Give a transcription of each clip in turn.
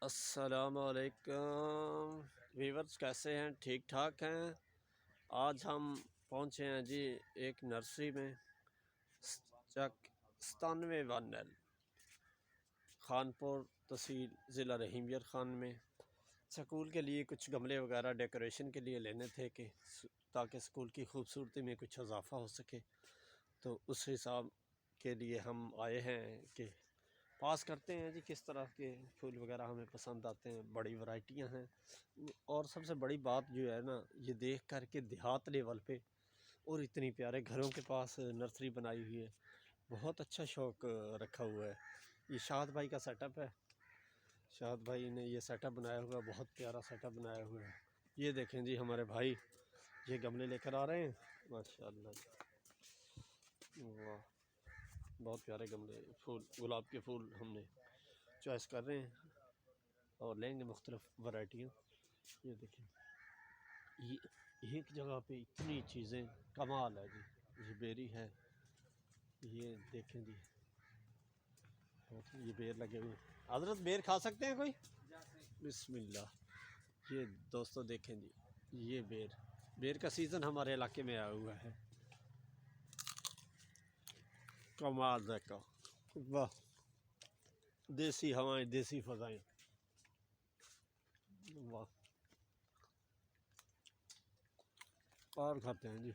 अस्सलामुअलैकुम वीवर्स, कैसे हैं? ठीक ठाक हैं। आज हम पहुंचे हैं जी एक नर्सरी में, चक 97 खानपुर तहसील ज़िला रहीमपुर ख़ान में। स्कूल के लिए कुछ गमले वगैरह डेकोरेशन के लिए लेने थे कि ताकि स्कूल की खूबसूरती में कुछ इजाफ़ा हो सके, तो उस हिसाब के लिए हम आए हैं कि पास करते हैं जी किस तरह के फूल वगैरह हमें पसंद आते हैं। बड़ी वैरायटियां हैं, और सबसे बड़ी बात जो है ना, ये देख कर के देहात लेवल पे और इतनी प्यारे घरों के पास नर्सरी बनाई हुई है। बहुत अच्छा शौक़ रखा हुआ है। ये शाद भाई का सेटअप है। शाद भाई ने ये सेटअप बनाया हुआ है, बहुत प्यारा सेटअप बनाया हुआ है। ये देखें जी, हमारे भाई ये गमले लेकर आ रहे हैं। माशाल्लाह, वाह, बहुत प्यारे गमले, फूल, गुलाब के फूल हमने चॉइस कर रहे हैं और लेंगे मुख्तलिफ वैरायटियाँ। ये देखें, ये एक जगह पे इतनी चीज़ें कमाल है जी। ये बेरी है, ये देखें जी, ये बेर लगे हुए। हजरत बेर खा सकते हैं कोई? बिस्मिल्लाह। ये दोस्तों देखें जी, ये बेर का सीज़न हमारे इलाके में आया हुआ है। कमाल देखा, वाह, देसी हवाएं, देसी फ़ज़ाएँ, वाह। और खाते हैं जी।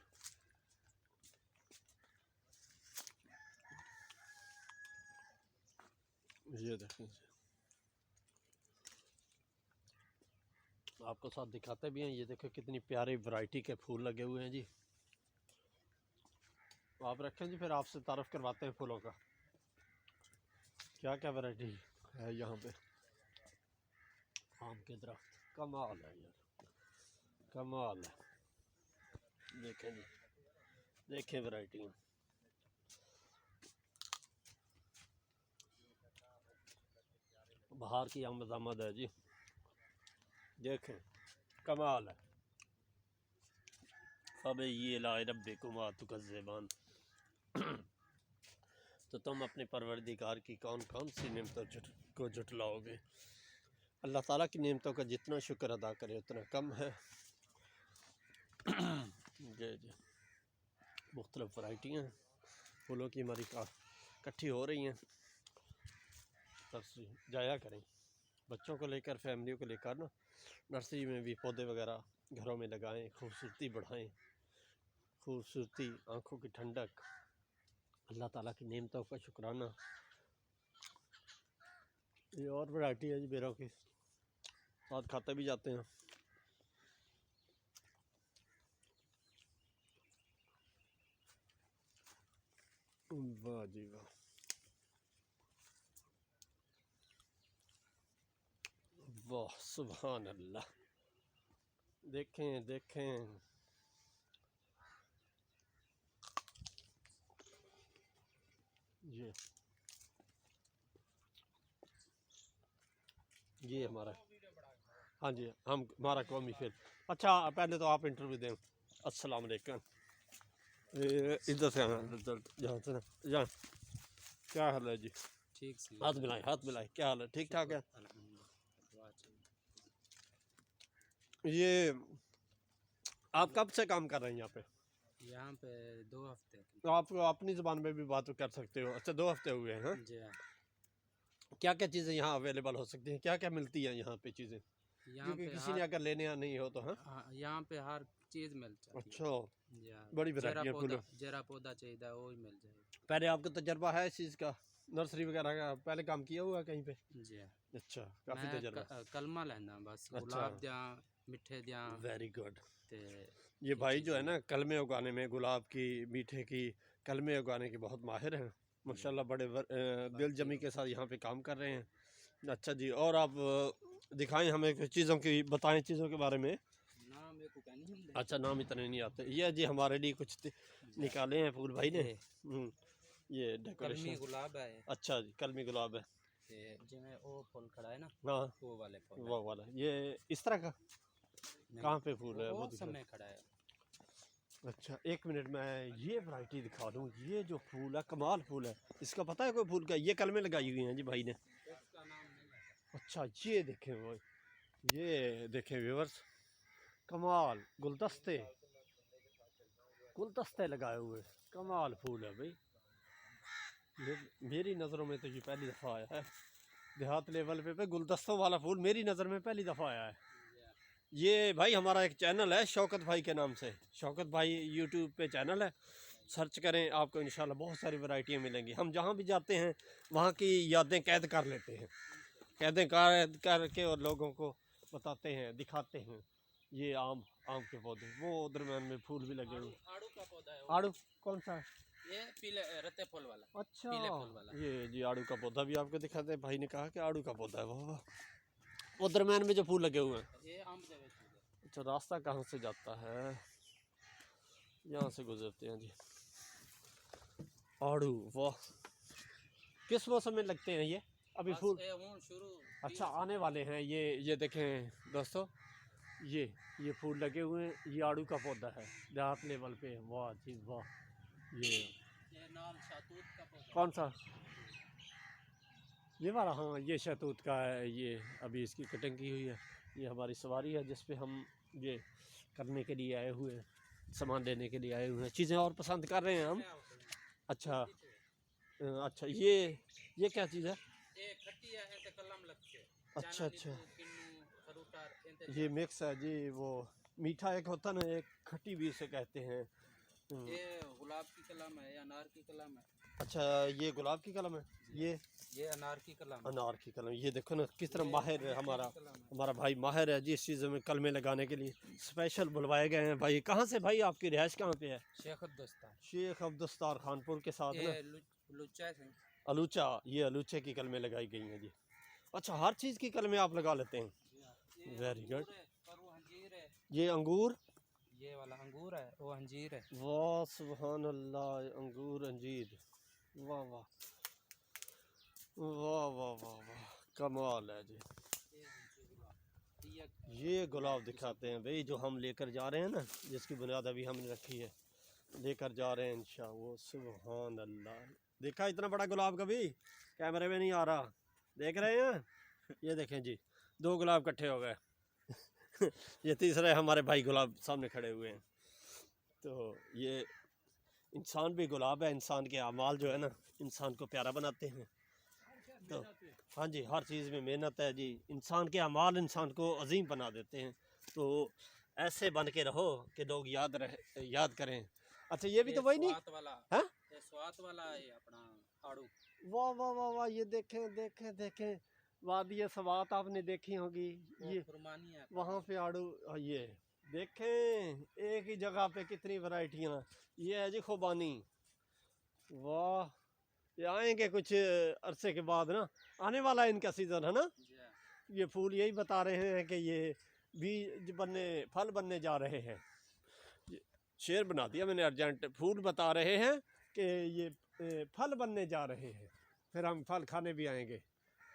ये देखें, आपको साथ दिखाते भी हैं। ये देखो कितनी प्यारी वैरायटी के फूल लगे हुए हैं जी। आप रखें जी, फिर आपसे तारुफ करवाते हैं फूलों का। क्या क्या वैरायटी है यहाँ पे। आम के दरख्त, कमाल है यार, कमाल है। देखें जी, देखें वैरायटियाँ। बाहर की आमद है जी, देखें कमाल है। फ़ब ये ला रब्बिकुमा तुकज़्ज़िबान। तो तुम अपने परवरदिगार की कौन कौन सी नेमतों को जुटलाओगे। अल्लाह ताला की नेमतों का जितना शुक्र अदा करे उतना कम है। जी जी, मुख्तलिफ वैरायटियाँ फूलों की हमारी इकट्ठी हो रही हैं। नर्सरी जाया करें, बच्चों को लेकर, फैमिलियों को लेकर ना, नर्सरी में भी पौधे वगैरह घरों में लगाएं, खूबसूरती बढ़ाएं। खूबसूरती, आँखों की ठंडक, अल्लाह ताला की नेमतों का शुक्राना। ये और वैरायटी है जी बेरों की, साथ खाते भी जाते हैं। वाह जी वाह, वाह, सुभान अल्लाह। देखें देखें, ये हमारा, हाँ जी, हम हमारा कौमी फिर। अच्छा, पहले तो आप इंटरव्यू दें। अस्सलाम वालेकुम। इधर से आना, यहाँ से ना, यहाँ। क्या हाल है जी? ठीक से हाथ मिलाए, हाथ मिलाए। क्या हाल है? ठीक ठाक है। ये आप कब से काम कर रहे हैं यहाँ पे? यहाँ पे 2 हफ्ते। तो आप अपनी ज़बान में भी बात कर सकते हो। अच्छा, 2 हफ्ते हुए हैं। जी हाँ। क्या क्या चीज़ें यहाँ अवेलेबल हो सकती हैं? क्या क्या मिलती हैं यहाँ पे चीज़ें? यहाँ क्योंकि पे किसी ने अगर लेने नहीं हो तो। हाँ, यहाँ पे हर चीज़ मिल जाती है। अच्छा, जी हाँ। बड़ी वैरायटी है फूलों। जरा पौधा चाहिए वो ही मिल जाएगा। पहले आपका तजर्बा है इस चीज़ का, नर्सरी वगैरह का? पहले काम किया हुआ है कहीं पे? जी हाँ। अच्छा, काफ़ी मैं तजर्बा। कलमा लेना बस, अच्छा, गुलाब दियाँ, मिठे दियाँ वेरी गुड। ते ये भाई जो है चीज़ें। ना, कलमे उगाने में, गुलाब की, मीठे की, कलमे उगाने की बहुत माहिर हैं माशाल्लाह। बड़े दिल जमी के साथ यहाँ पे काम कर रहे हैं। अच्छा जी, और आप दिखाएं हमें कुछ चीज़ों की, बताएं चीज़ों के बारे में। नाम मेरे को कहनी है। अच्छा, नाम इतने नहीं आते। ये जी हमारे लिए कुछ निकाले हैं फूल भाई ने। ये कलमी डेकोरेशन। गुलाब है। अच्छा जी, कलमी गुलाब है। जिमें वो फूल खड़ा है ना, हाँ, वो वाले फूल वो वाला, ये इस तरह का। कहाँ पे फूल है वो दिख रहा समय है? खड़ा है। अच्छा, एक मिनट में ये वैरायटी दिखा दूँ। ये जो फूल है, कमाल फूल है। इसका पता है कोई फूल का? ये कलमें लगाई हुई हैं जी भाई ने। इसका नाम नहीं है। अच्छा ये देखें वो, ये देखें व्यूअर्स, कमाल गुलदस्ते गुलदस्ते लगाए हुए, कमाल फूल है भाई। मेरी नज़रों में तो ये पहली दफ़ा आया है देहात लेवल पे गुलदस्तों वाला फूल मेरी नज़र में पहली दफ़ा आया है। ये भाई हमारा एक चैनल है शौकत भाई के नाम से, शौकत भाई यूट्यूब पे चैनल है, सर्च करें आपको इंशाल्लाह बहुत सारी वैरायटियाँ मिलेंगी। हम जहाँ भी जाते हैं वहाँ की यादें कैद कर लेते हैं, कैदें कैद करके और लोगों को बताते हैं, दिखाते हैं। ये आम के पौधे, वो दरम्यान में फूल भी लगे हुए। आड़ू का पौधा है आड़ू कौन सा है? ये पीले रत्ते फूल वाला। अच्छा पीले फूल वाला। ये जी आड़ू का पौधा भी आपको दिखाते हैं, भाई ने कहा कि आड़ू का पौधा है वो, वो दरम्यान में जो फूल लगे हुए हैं। ये आम देवे फूल है। अच्छा रास्ता कहाँ से जाता है? यहाँ से गुजरते हैं जी। आड़ू वाह, किस मौसम में लगते हैं ये? अभी बस फूल ये हूँ शुरू। अच्छा आने वाले हैं। ये देखें दोस्तों, ये फूल लगे हुए हैं, ये आड़ू का पौधा है देहात लेवल पे। वाह जी वाह। ये नाम शहतूत का पौधा। कौन सा? ये वाला, हाँ ये शहतूत का है। ये अभी इसकी कटिंग की हुई है। ये हमारी सवारी है जिस पे हम ये करने के लिए आए हुए हैं, सामान लेने के लिए आए हुए हैं, चीज़ें और पसंद कर रहे हैं हम। अच्छा अच्छा ये क्या चीज़ है? ये खट्टी है ऐसे कलम लगते। अच्छा अच्छा किन्नू खरूटार ऐसे। ये मिक्स है जी। वो मीठा एक होता ना, एक खट्टी भी इसे कहते हैं। ये गुलाब की कलम है या अनार की कलम है? अच्छा ये गुलाब की कलम है। ये अनार की कलम है। अनार की कलम। ये देखो ना किस तरह ये माहिर है अनार हमारा की कलम है। हमारा भाई माहिर है जी इस चीज़ों में, कलमे लगाने के लिए स्पेशल बुलवाए गए हैं भाई। कहाँ से भाई, आपकी रिहाइश कहाँ पे है? शेख अब्दुस्तार। शेख अब्दुस्तार खानपुर के साथ ना ये लुच्चा है। अलूचा, ये अलूचे की कलमें लगाई गई हैं जी। अच्छा हर चीज़ की कलमें आप लगा लेते हैं, वेरी गुड। पर वो अंजीर है। ये अंगूर, ये वाला अंगूर है, वो अंजीर है। वाह सुभान अल्लाह, अंगूर अंजीर, वाह वाह वाह वाह वाह वाह, कमाल है जी। ये गुलाब दिखाते हैं भाई जो हम लेकर जा रहे हैं ना, जिसकी बुनियाद अभी हमने रखी है, लेकर जा रहे हैं इंशाअल्लाह। वो सुभान अल्लाह, देखा इतना बड़ा गुलाब कभी कैमरे में नहीं आ रहा, देख रहे हैं? ये देखें जी, 2 गुलाब इकट्ठे हो गए ये तीसरे हमारे भाई गुलाब सामने खड़े हुए हैं। तो ये इंसान भी गुलाब है, इंसान के अमाल जो है ना इंसान को प्यारा बनाते हैं। तो हाँ जी हर चीज़ में मेहनत है जी, इंसान के अमाल इंसान को अजीम बना देते हैं। तो ऐसे बन के रहो कि लोग याद करें। अच्छा ये भी तो वही नहीं है? ये स्वाद वाला है अपना आड़ू। वाह वाह वाह वाह, ये देखें देखें देखें, वादिय सवात आपने देखी होगी, ये खुरमानी है वहाँ पे आड़ू। ये देखें एक ही जगह पे कितनी वैरायटियाँ। ये है जी खुबानी, वाह ये आएंगे कुछ अरसे के बाद ना, आने वाला है इनका सीज़न है ना। ये फूल यही बता रहे हैं कि ये बीज बनने, फल बनने जा रहे हैं। शेर बना दिया मैंने अर्जेंट, फूल बता रहे हैं कि ये फल बनने जा रहे हैं, फिर हम फल खाने भी आएंगे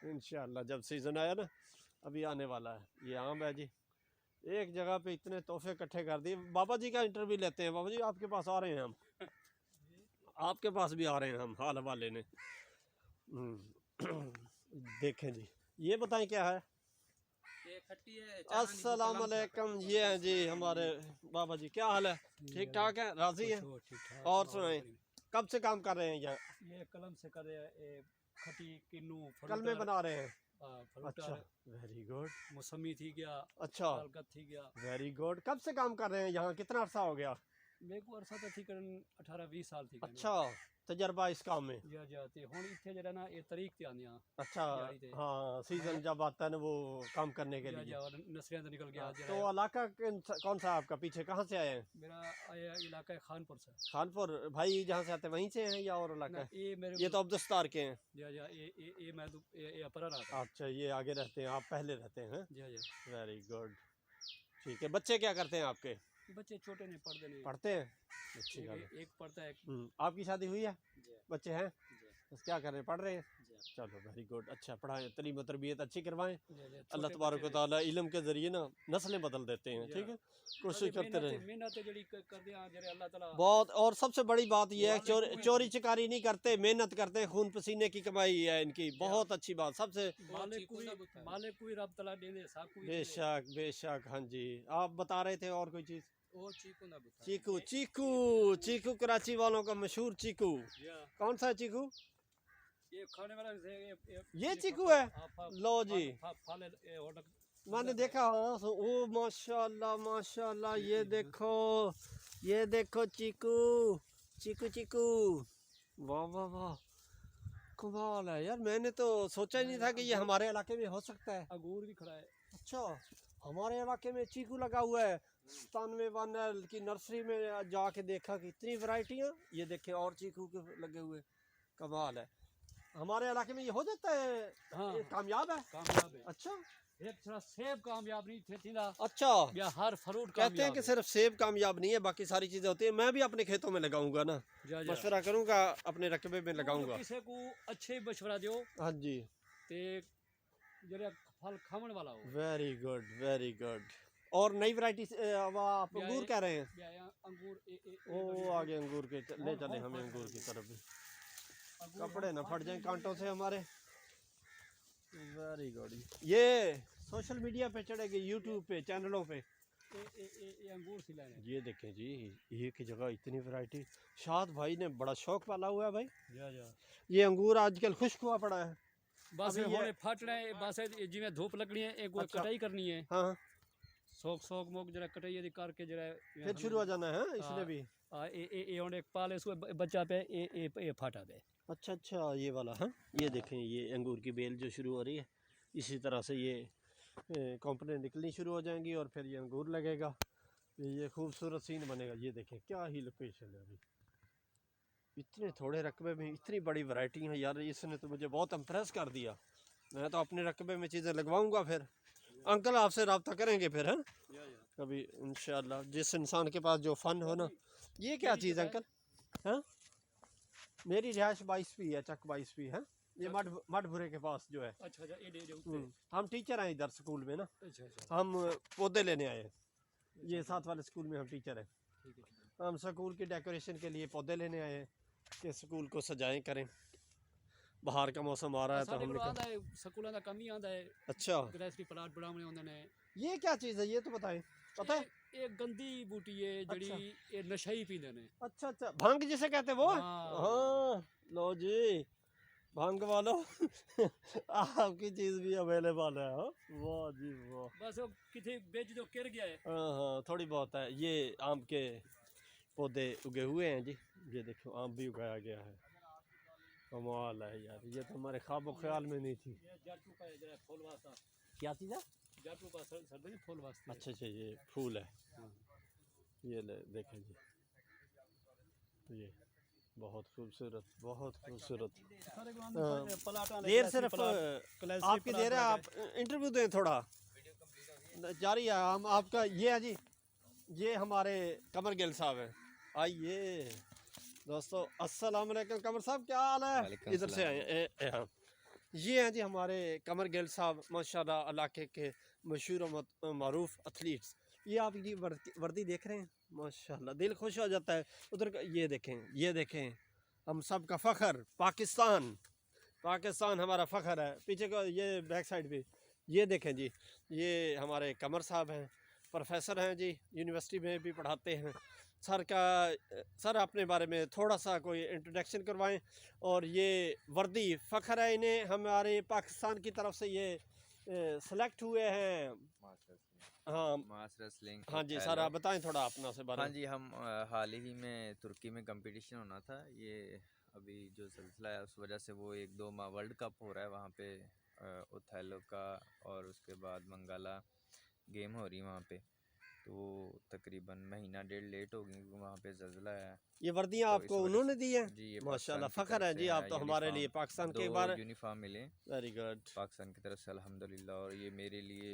इंशाअल्लाह जब सीज़न आया ना, अभी आने वाला है। ये आम है जी, एक जगह पे इतने तोहफे इकट्ठे कर दिए। बाबा जी का इंटरव्यू लेते हैं, बाबा जी आपके पास आ रहे हैं हम, आपके पास भी आ रहे हैं हम, हाल वाले ने। देखें जी, ये बताएं क्या है? ये खट्टी है। अस्सलाम वालेकुम, ये हैं जी हमारे बाबा जी, क्या हाल है? ठीक ठाक है, राजी है? और सुनाएं, कब से काम कर रहे हैं यहाँ? ये कलम से कर रहे हैं, खटी किन्नू कलमे बना रहे हैं। अच्छा वेरी गुड। मौसमी थी गया, अच्छा पालकत थी गया। Very good. कब से काम कर रहे हैं यहाँ, कितना अर्सा हो गया? मेरे को अरसा तो थी करन 18-20 साल थी। अच्छा तजर्बा इस काम में। जी जाते हुन इत्थे जरा ना ये तरीक ते आंदियां। अच्छा हाँ, सीजन जब आता है ना वो काम करने के लिए। नसरियां तो निकल गया। तो इलाका कौन सा आपका, पीछे कहाँ से आए हैं? मेरा इलाका है खानपुर से। खानपुर, भाई जहाँ से आते हैं वहीं से हैं या और इलाका? ये ये तो अब्दुस्तार के हैं। ये मैं ये अपरा रहा था। अच्छा ये आगे रहते हैं, आप पहले रहते हैं? जी जी वेरी गुड, ठीक है। बच्चे क्या करते हैं आपके? बच्चे छोटे नहीं पढ़ते नहीं। पढ़ते हैं, अच्छी बात है। एक पढ़ता है। आपकी शादी हुई है? बच्चे हैं? बस क्या कर रहे हैं, पढ़ रहे हैं? चलो वेरी गुड, अच्छा पढ़ाएं, तलीम और तरबियत अच्छी करवाएं। अल्लाह छोटे तबारक व बच्चे तआला इल्म के ज़रिए ना नस्लें बदल देते हैं, जी ठीक है, हाँ। कोशिश करते रहें। मेहनत जड़ी कर दिया जरे अल्लाह ताला बहुत, और सबसे बड़ी बात यह है वाले चोरी कुएं चोरी चकारी नहीं करते, मेहनत करते हैं, खून पसीने की कमाई है इनकी, बहुत अच्छी बात सबसे। मालिक कोई रब ताला देंदे साकू बेशक बेशक, हाँ जी, आप बता रहे थे और कोई चीज़। वो चीकू ना बुता चीकू चीकू चीकू कराची वालों का मशहूर चीकू, कौन सा चीकू? ये खाने वाला ये चीकू है, लो जी, मैंने देखा हाँ, ओ माशाल्लाह माशाल्लाह, ये देखो चीकू चीकू चीकू, वाह वाह वाह, कमाल है यार, मैंने तो सोचा ही नहीं था कि ये हमारे इलाके में हो सकता है। अंगूर भी खड़ा है। अच्छा, हमारे इलाके में चीकू लगा हुआ है, 97 की नर्सरी में जाके देखा कि इतनी वैरायटियाँ, ये देखें और चीकू के लगे हुए, कमाल है। हमारे इलाके में ये हो जाता है, हाँ ये कामयाब है। कामयाब है। अच्छा एक थोड़ा सेब कामयाब नहीं थे थी ना, अच्छा, या हर फ्रूट कहते हैं कि सिर्फ सेब कामयाब नहीं है, बाकी सारी चीज़ें होती है। मैं भी अपने खेतों में लगाऊंगा ना, मशवरा करूंगा, अपने रकबे में लगाऊंगा। किसी को अच्छे मशवरा दो हाँ जी, ते जरा फल खावन वाला हो। Very good very good. और नई वैरायटी आप अंगूर कह रहे हैं? अंगूर ओ आगे अंगूर के ले चले हमें अंगूर की तरफ भी, कपड़े ना फट जाएं कांटों से हमारे। वेरी गुड, ये सोशल मीडिया पे चढ़ेगी, यूट्यूब पे, चैनलों पे। अंगूर सिलाने ये देखें जी, एक ही जगह इतनी वैरायटी, शाद भाई ने बड़ा शौक पाला हुआ है भाई। ये अंगूर आजकल खुश्क हुआ पड़ा है, बस अभी ये- होने फट रहे बस जिवें धूप लगनी है, एक अच्छा। कटाई करनी है, हाँ, सोक मोक जरा कटाई यदि करके जरा फिर शुरू हो जाना है इसलिए भी। ए होने एक पाले सो बच्चा पे ए फाटा पे। अच्छा अच्छा, ये वाला, हाँ ये देखें, ये अंगूर की बेल जो शुरू हो रही है, इसी तरह से ये कंपनी निकलनी शुरू हो जाएंगी और फिर ये अंगूर लगेगा, ये खूबसूरत सीन बनेगा। ये देखें क्या ही लोकेशन है अभी, इतने थोड़े रकबे में इतनी बड़ी वैरायटी है यार, इसने तो मुझे बहुत इम्प्रेस कर दिया। मैं तो अपने रकबे में चीज़ें लगवाऊंगा। फिर अंकल आपसे रब्ता करेंगे फिर, हैं कभी इंशाल्लाह, जिस इंसान के पास जो फ़न हो ना। ये क्या चीज़ अंकल? हाँ, मेरी रिहाइश 22 है, चक 22 है, ये मठभुरे के पास जो है। अच्छा ये दे दे। हम टीचर हैं इधर स्कूल में ना, अच्छा हम पौधे लेने आए हैं, ये साथ वाले स्कूल में हम टीचर हैं। हम स्कूल की डेकोरेशन के लिए पौधे लेने आए हैं कि स्कूल को सजाएं करें, बाहर का मौसम आ रहा है तो हमने कहा। स्कूलों का कम ही आंदा है। अच्छा, गृहस्थी प्लाट बनाने होंदे ने। ये क्या चीज़ है, ये तो बताएं, पता है? एक गंदी बूटी है जड़ी ये नशा ही पींदे ने। अच्छा अच्छा, भांग जिसे कहते हैं वो। हाँ। हाँ लो जी, भांग वालो आपकी चीज़ भी अवेलेबल है। हाँ वाह जी वाह, बस वो किथे बेच दो गिर गया है। हाँ हाँ, थोड़ी बहुत है। ये आम के पौधे उगे हुए हैं जी, ये देखो आम भी उगाया गया है, कमाल है यार, ये तो हमारे ख्वाबो ख्याल में नहीं थी। जाटू का जरा फूल वास्ता। क्या चीज़ है? जाटू का सर्दी फूल वास्ता। अच्छा अच्छा, ये फूल है, ये ले देखें जी, ये बहुत खूबसूरत बहुत खूबसूरत। देर सिर्फ आपकी देर है, आप इंटरव्यू दें थोड़ा, जारी है हम आपका। ये है जी, ये हमारे कमर गिल साहब हैं, आइए दोस्तों, अस्सलाम वालेकुम। कमर साहब क्या हाल है? इधर से आए हाँ, ये हैं जी हमारे कमर गिल साहब, माशाल्लाह इलाके के मशहूर मरूफ एथलीट्स। ये आप ये वर्दी देख रहे हैं, माशाल्लाह दिल खुश हो जाता है। उधर ये देखें हम सब का फ़ख्र, पाकिस्तान, पाकिस्तान हमारा फ़ख्र है। पीछे को ये बैक साइड पे ये देखें जी, ये हमारे कमर साहब हैं, प्रोफेसर हैं जी, यूनिवर्सिटी में भी पढ़ाते हैं। सर अपने बारे में थोड़ा सा कोई इंट्रोडक्शन करवाएं। और ये वर्दी फ़ख्र है इन्हें, हमारे पाकिस्तान की तरफ से ये सेलेक्ट हुए हैं। हाँ मास रेसलिंग। हाँ जी सर, आप बताएं थोड़ा अपना से बारे हाँ में। जी, हम हाल ही में तुर्की में कंपटीशन होना था। ये अभी जो सिलसिला है उस वजह से वो 1-2 माह वर्ल्ड कप हो रहा है वहाँ पे, ओथेलो का, और उसके बाद मंगाला गेम हो रही है वहाँ पे। तो तकरीबन महीना डेढ़ लेट हो गई, वहाँ पे ज़ल्ज़ला है। ये वर्दियाँ तो आपको इस वजह उन्होंने से- दी है? जी, ये माशाल्लाह पाकिस्तान की फ़ख्र है तरफ जी, से आप तो हमारे लिए यूनिफॉर्म, पाकिस्तान के 2 बारे। यूनिफॉर्म मिले वेरी गुड पाकिस्तान की तरफ से अल्हम्दुलिल्लाह, और ये मेरे लिए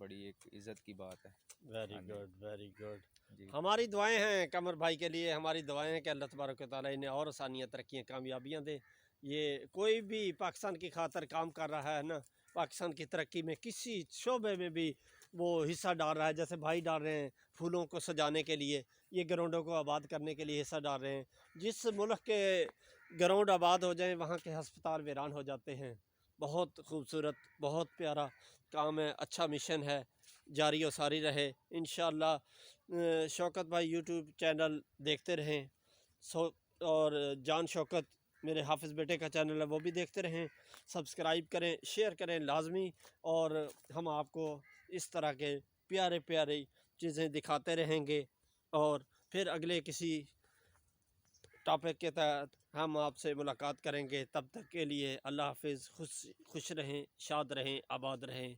बड़ी एक इज़्ज़त की बात है। वेरी हाँ जी। Good very good. जी हमारी दुआएं हैं कमर भाई के लिए, हमारी दुआएं हैं कि अल्लाह तबारक व तआला इन्हें और आसानियाँ, तरक्कियाँ, कामयाबियाँ दे। ये कोई भी पाकिस्तान की खातर काम कर रहा है ना, पाकिस्तान की तरक्की में किसी शोबे में भी वो हिस्सा डाल रहा है, जैसे भाई डाल रहे हैं फूलों को सजाने के लिए, ये ग्राउंडों को आबाद करने के लिए हिस्सा डाल रहे हैं। जिस मुल्क के ग्राउंड आबाद हो जाएं वहाँ के हस्पताल वीरान हो जाते हैं। बहुत खूबसूरत, बहुत प्यारा काम है, अच्छा मिशन है, जारी और सारी रहे इंशाअल्लाह। शौकत भाई यूट्यूब चैनल देखते रहें, और जान शौकत मेरे हाफिज़ बेटे का चैनल है, वो भी देखते रहें, सब्सक्राइब करें, शेयर करें लाजमी। और हम आपको इस तरह के प्यारे प्यारे चीज़ें दिखाते रहेंगे, और फिर अगले किसी टॉपिक के तहत हम आपसे मुलाकात करेंगे। तब तक के लिए अल्लाह हाफिज़, खुश रहें, शाद रहें, आबाद रहें।